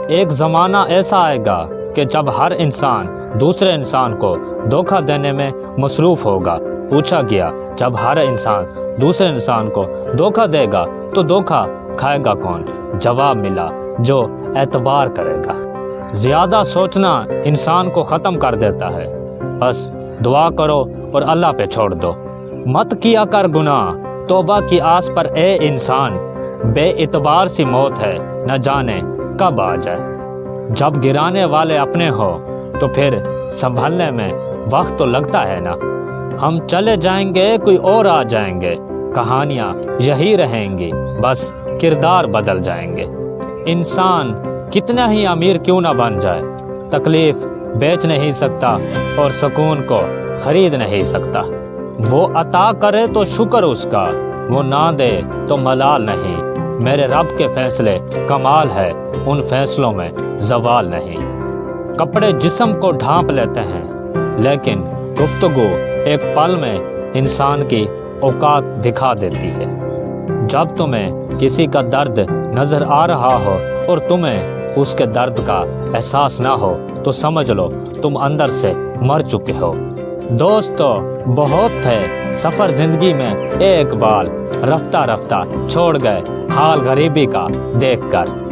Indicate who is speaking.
Speaker 1: ایک زمانہ ایسا آئے گا کہ جب ہر انسان دوسرے انسان کو دھوکہ دینے میں مصروف ہوگا۔ پوچھا گیا جب ہر انسان دوسرے انسان کو دھوکہ دے گا تو دھوکہ کھائے گا کون؟ جواب ملا جو اعتبار کرے گا۔ زیادہ سوچنا انسان کو ختم کر دیتا ہے، بس دعا کرو اور اللہ پہ چھوڑ دو۔ مت کیا کر گناہ توبہ کی آس پر اے انسان، بے اعتبار سی موت ہے نہ جانے کب آ جائے۔ جب گرانے والے اپنے ہو تو پھر سنبھلنے میں وقت تو لگتا ہے نا۔ ہم چلے جائیں گے کوئی اور آ جائیں گے، کہانیاں یہی رہیں گی، بس کردار بدل جائیں گے۔ انسان کتنا ہی امیر کیوں نہ بن جائے، تکلیف بیچ نہیں سکتا اور سکون کو خرید نہیں سکتا۔ وہ عطا کرے تو شکر اس کا، وہ نہ دے تو ملال نہیں۔ میرے رب کے فیصلے کمال ہے، ان فیصلوں میں زوال نہیں۔ کپڑے جسم کو ڈھانپ لیتے ہیں لیکن گفتگو ایک پل میں انسان کی اوقات دکھا دیتی ہے۔ جب تمہیں کسی کا درد نظر آ رہا ہو اور تمہیں اس کے درد کا احساس نہ ہو تو سمجھ لو تم اندر سے مر چکے ہو۔ دوستو بہت تھے سفر زندگی میں اے اقبال، رفتہ رفتہ چھوڑ گئے حال غریبی کا دیکھ کر۔